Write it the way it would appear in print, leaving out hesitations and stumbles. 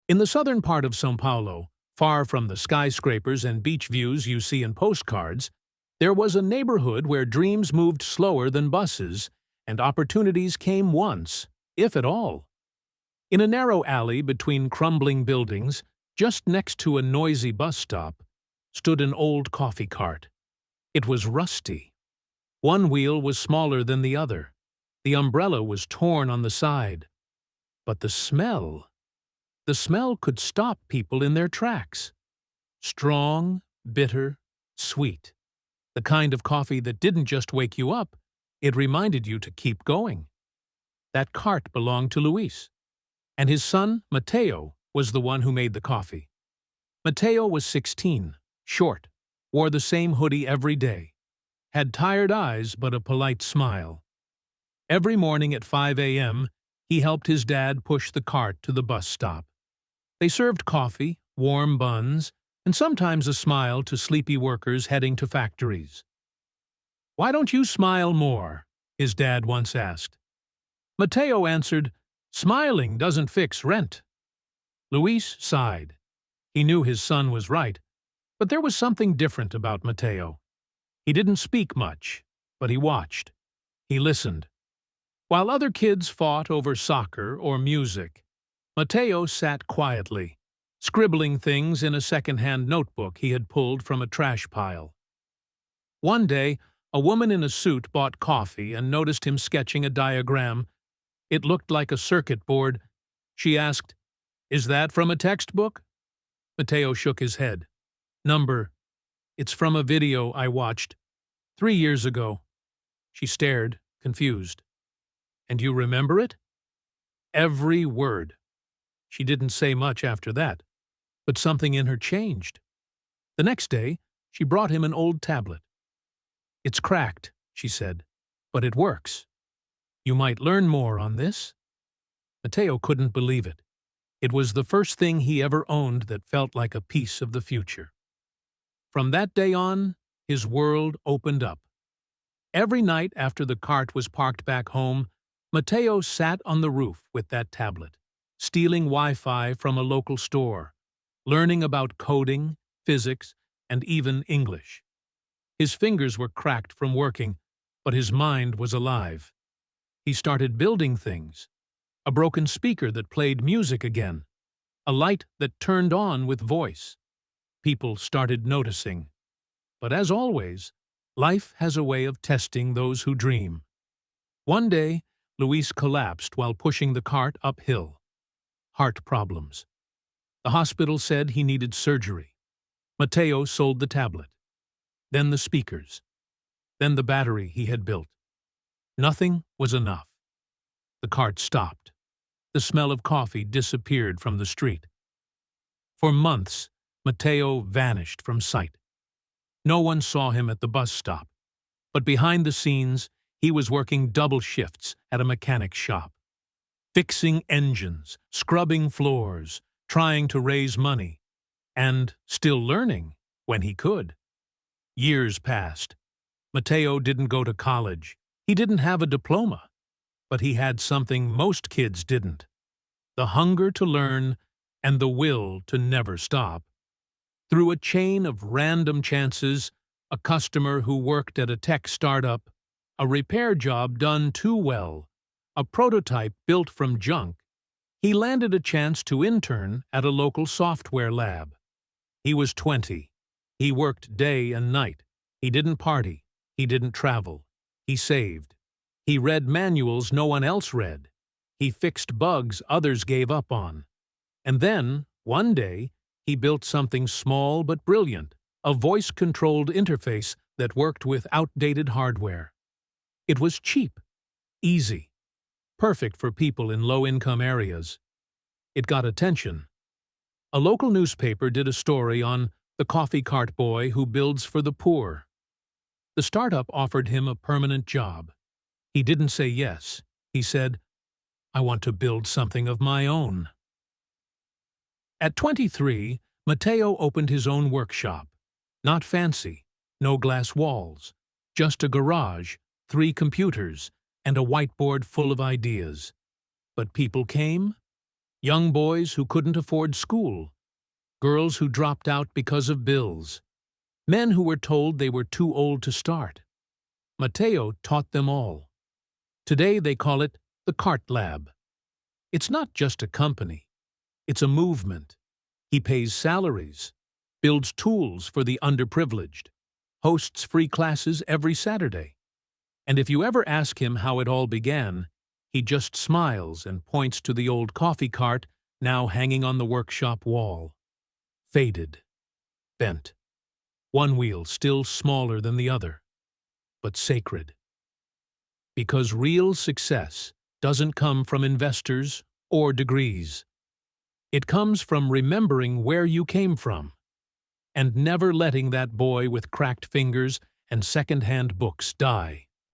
In the southern part of São Paulo, far from the skyscrapers and beach views you see in postcards, there was a neighborhood where dreams moved slower than buses, and opportunities came once, if at all. In a narrow alley between crumbling buildings, just next to a noisy bus stop, stood an old coffee cart. It was rusty. One wheel was smaller than the other. The umbrella was torn on the side. But the smell could stop people in their tracks. Strong, bitter, sweet. The kind of coffee that didn't just wake you up, it reminded you to keep going. That cart belonged to Luis, and his son, Mateo, was the one who made the coffee. Mateo was 16, short, wore the same hoodie every day, had tired eyes but a polite smile. Every morning at 5 a.m., he helped his dad push the cart to the bus stop. They served coffee, warm buns, and sometimes a smile to sleepy workers heading to factories. "Why don't you smile more?" his dad once asked. Mateo answered, "Smiling doesn't fix rent." Luis sighed. He knew his son was right, but there was something different about Mateo. He didn't speak much, but he watched. He listened. While other kids fought over soccer or music, Mateo sat quietly, scribbling things in a second-hand notebook he had pulled from a trash pile. One day, a woman in a suit bought coffee and noticed him sketching a diagram. It looked like a circuit board. She asked, "Is that from a textbook?" Mateo shook his head. "Number. It's from a video I watched 3 years ago." She stared, confused. "And you remember it?" "Every word." She didn't say much after that, but something in her changed. The next day, she brought him an old tablet. "It's cracked," she said, "but it works. You might learn more on this." Mateo couldn't believe it. It was the first thing he ever owned that felt like a piece of the future. From that day on, his world opened up. Every night after the cart was parked back home, Mateo sat on the roof with that tablet, stealing Wi-Fi from a local store, learning about coding, physics, and even English. His fingers were cracked from working, but his mind was alive. He started building things. A broken speaker that played music again. A light that turned on with voice. People started noticing. But as always, life has a way of testing those who dream. One day, Luis collapsed while pushing the cart uphill. Heart problems. The hospital said he needed surgery. Mateo sold the tablet. Then the speakers. Then the battery he had built. Nothing was enough. The cart stopped. The smell of coffee disappeared from the street. For months, Mateo vanished from sight. No one saw him at the bus stop, but behind the scenes, he was working double shifts at a mechanic's shop, fixing engines, scrubbing floors, trying to raise money, and still learning when he could. Years passed. Mateo didn't go to college. He didn't have a diploma. But he had something most kids didn't: the hunger to learn and the will to never stop. Through a chain of random chances, a customer who worked at a tech startup, a repair job done too well, a prototype built from junk, he landed a chance to intern at a local software lab. He was 20. He worked day and night. He didn't party. He didn't travel. He saved. He read manuals no one else read. He fixed bugs others gave up on. And then, one day, he built something small but brilliant, a voice-controlled interface that worked with outdated hardware. It was cheap, easy, perfect for people in low-income areas. It got attention. A local newspaper did a story on the coffee cart boy who builds for the poor. The startup offered him a permanent job. He didn't say yes. He said, "I want to build something of my own." At 23, Mateo opened his own workshop. Not fancy, no glass walls, just a garage, 3 computers, and a whiteboard full of ideas. But people came, Young boys who couldn't afford school, girls who dropped out because of bills, men who were told they were too old to start. Mateo taught them all. Today they call it the Cart Lab. It's not just a company, it's a movement. He pays salaries, builds tools for the underprivileged, hosts free classes every Saturday. And if you ever ask him how it all began, he just smiles and points to the old coffee cart now hanging on the workshop wall. Faded, bent, one wheel still smaller than the other, but sacred. Because real success doesn't come from investors or degrees. It comes from remembering where you came from and never letting that boy with cracked fingers and second-hand books die.